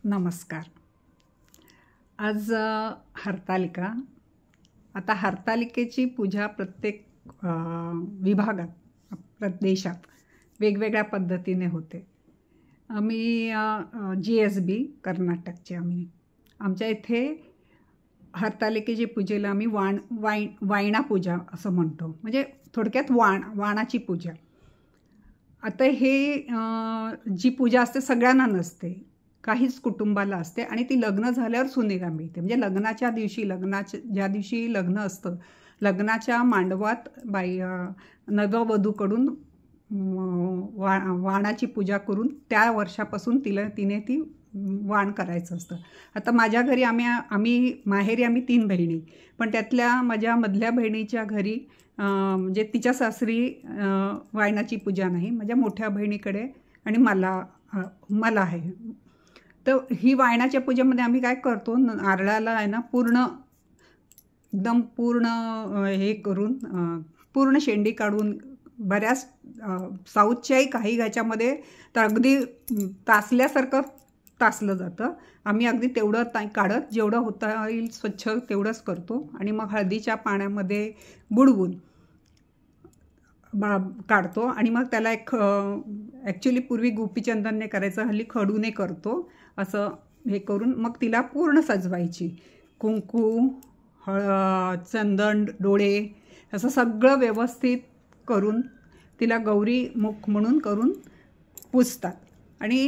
नमस्कार. आज हरतालिका. आता हरतालिकेची पूजा प्रत्येक विभागात प्रदेशात वेगवेगळ्या पद्धतीने होते. आम्ही GSB कर्नाटकचे आमच्या इथे हरतालिकेची पूजेला आम्ही वायणा पूजा असं म्हणतो. म्हणजे थोडक्यात वाणाची पूजा. आता हे जी पूजा असते सगळ्यांना नसते, काहीच कुटुंबाला असते आणि ती लग्न झाल्यावर सुनेला मिळते. म्हणजे लग्नाच्या दिवशी ज्या दिवशी लग्न असतं, लग्नाच्या मांडवात नववधूकडून वाणाची पूजा करून त्या वर्षापासून तिने ती वाण करायचं असतं. आता माझ्या घरी आम्ही माहेरी 3 बहिणी, पण त्यातल्या माझ्या मधल्या बहिणीच्या घरी म्हणजे तिच्या सासरी वायनाची पूजा नाही. माझ्या मोठ्या बहिणीकडे आणि मला आहे. तर ही वायनाच्या पूजेमध्ये आम्ही काय करतो, नारळाला आहे ना एकदम पूर्ण हे करून पूर्ण शेंडी काढून बऱ्याच साऊथच्याही काही ह्याच्यामध्ये तर अगदी तासल्यासारखं तासलं जातं. आम्ही अगदी तेवढं काढत जेवढं होता येईल स्वच्छ तेवढंच करतो आणि मग हळदीच्या पाण्यामध्ये बुडवून काढतो आणि मग त्याला ॲक्च्युली पूर्वी गोपीचंदनने करायचं, हल्ली खडूने करतो. असं हे करून मग तिला पूर्ण सजवायची. कुंकू, चंदन, डोळे असं सगळं व्यवस्थित करून तिला गौरी मुख म्हणून करून पुजतात. आणि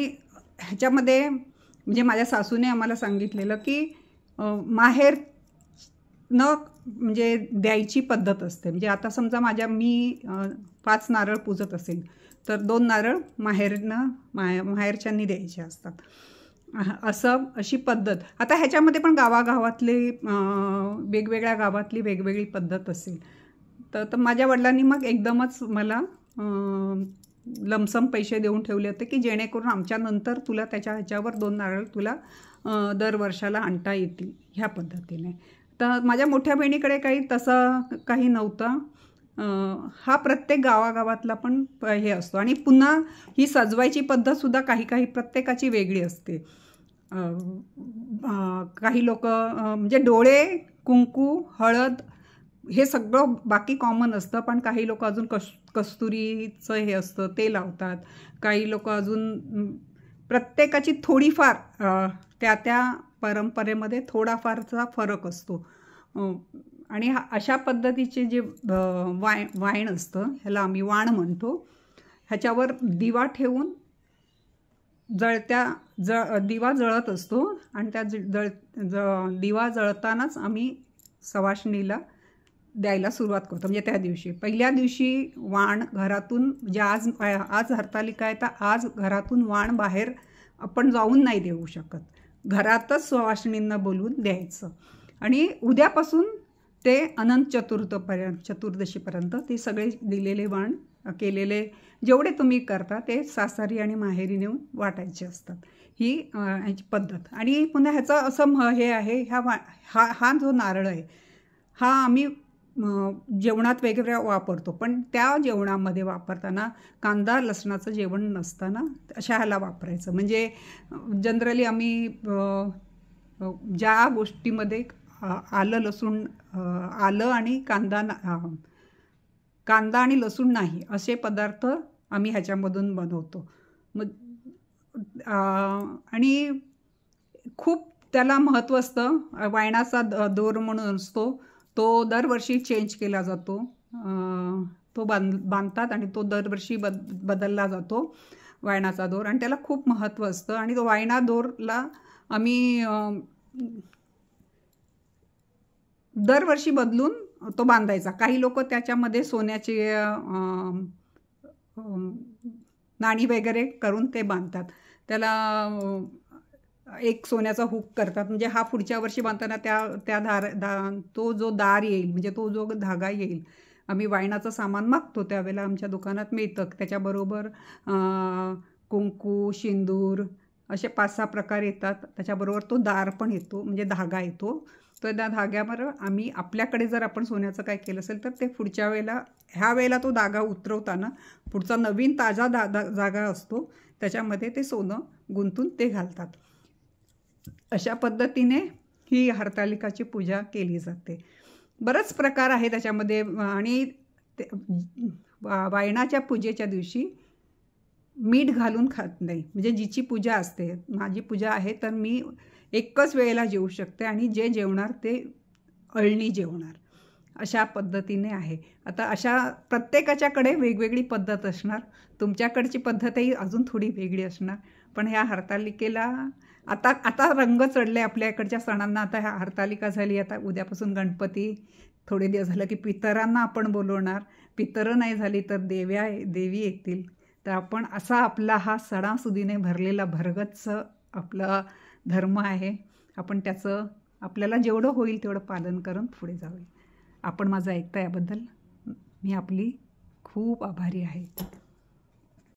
ह्याच्यामध्ये म्हणजे माझ्या सासूने आम्हाला सांगितलेलं की माहेर म्हणजे द्यायची पद्धत असते. म्हणजे आता समजा मी 5 नारळ पूजत असेल तर 2 नारळ माहेरच्यांनी द्यायचे असतात. अशी पद्धत. आता ह्याच्यामध्ये पण गावागावातले वेगवेगळ्या गावातली वेगवेगळी पद्धत असेल तर माझ्या वडिलांनी मग एकदमच मला लमसम पैसे देऊन ठेवले होते की जेणेकरून आमच्या नंतर तुला ह्याच्यावर 2 नारळ तुला दर वर्षाला आणता येतील ह्या पद्धतीने. तर माझ्या मोठ्या बहिणीकडे तसं काही नव्हतं. हा प्रत्येक गावागावातला पण हे असतो. आणि पुन्हा ही सजवायची पद्धतसुद्धा काही प्रत्येकाची वेगळी असते. काही लोक म्हणजे डोळे, कुंकू, हळद हे सगळं बाकी कॉमन असतं, पण काही लोक अजून कस्तुरीचं हे असतं ते लावतात. काही लोक अजून प्रत्येकाची थोडीफार त्या परंपरेमध्ये थोडाफारचा फरक असतो. आणि अशा पद्धतीचे जे वाण असतं ह्याला आम्ही वाण म्हणतो. ह्याच्यावर दिवा ठेवून दिवा जळत असतो आणि त्या दिवा जळतानाच आम्ही सवाष्णीला द्यायला सुरुवात करतो. म्हणजे त्या दिवशी पहिल्या दिवशी वाण घरातून म्हणजे आज हरतालिका आहे तर आज घरातून वाण बाहेर आपण जाऊन नाही देऊ शकत. घरातच सवाष्णींना बोलवून द्यायचं आणि उद्यापासून ते अनंत चतुर्दशीपर्यंत ते सगळे दिलेले वाण केलेले जेवढे तुम्ही करता ते सासरी आणि माहेरी नेऊन वाटायचे असतात. ही ह्याची पद्धत. आणि पुन्हा ह्याचं असं हे आहे, हा जो नारळ आहे हा आम्ही जेवणात वेगवेगळ्या वापरतो, पण त्या जेवणामध्ये वापरताना कांदा लसणाचं जेवण नसताना अशा ह्याला वापरायचं. म्हणजे जनरली आम्ही ज्या गोष्टीमध्ये आलं आणि कांदा आणि लसूण नाही असे पदार्थ आम्ही ह्याच्यामधून बनवतो. आणि खूप त्याला महत्त्व असतं. वायणाचा दोर म्हणून असतो, तो दरवर्षी चेंज केला जातो. तो बांधतात आणि तो दरवर्षी बदलला जातो वायणाचा दोर, आणि त्याला खूप महत्त्व असतं. आणि तो वायणा दोरला आम्ही दरवर्षी बदलून तो बांधायचा. काही लोक त्याच्यामध्ये सोन्याचे नाणी वगैरे करून ते बांधतात. त्याला एक सोन्याचा हुक करतात. म्हणजे हा पुढच्या वर्षी बांधताना तो जो दार येईल म्हणजे तो जो धागा येईल, आम्ही वायणाचं सामान मागतो त्यावेळेला आमच्या दुकानात मिळतं. त्याच्याबरोबर कुंकू, सिंदूर असे 5-6 प्रकार येतात. त्याच्याबरोबर तो दार पण येतो म्हणजे धागा येतो. तर त्या धाग्यावर आम्ही आपल्याकडे जर आपण सोन्याचं काय केलं असेल तर ते पुढच्या ह्या वेळेला तो धागा उतरवताना पुढचा नवीन ताजा जागा असतो त्याच्यामध्ये ते सोनं गुंतून ते घालतात. अशा पद्धतीने ही हरतालिकाची पूजा केली जाते. बरेच प्रकार आहे त्याच्यामध्ये. आणि वायणाच्या पूजेच्या दिवशी मीठ घालून खात नाही. म्हणजे जिची पूजा असते, माझी पूजा आहे, तर मी एकच वेळेला जेवू शकते आणि जे जेवणार ते अळणी जेवणार, अशा पद्धतीने आहे. आता अशा प्रत्येकाच्याकडे वेगवेगळी पद्धत असणार. तुमच्याकडची पद्धतही अजून थोडी वेगळी असणार. पण ह्या हरतालिकेला आता आता रंग चढले आपल्या इकडच्या सणांना. आता ह्या हरतालिका झाली, आता उद्यापासून गणपती, थोडे दिवस झालं की पितरांना आपण बोलवणार. पितरं नाही झाली तर देवी येतील. तर आपण असा आपला हा सणासुदीने भरलेला भरगच्च आपला धर्म आहे. आपण त्याचं आपल्याला जेवढं होईल तेवढं पालन करून पुढे जाऊया. आपण माझं ऐकता याबद्दल मी आपली खूप आभारी आहे.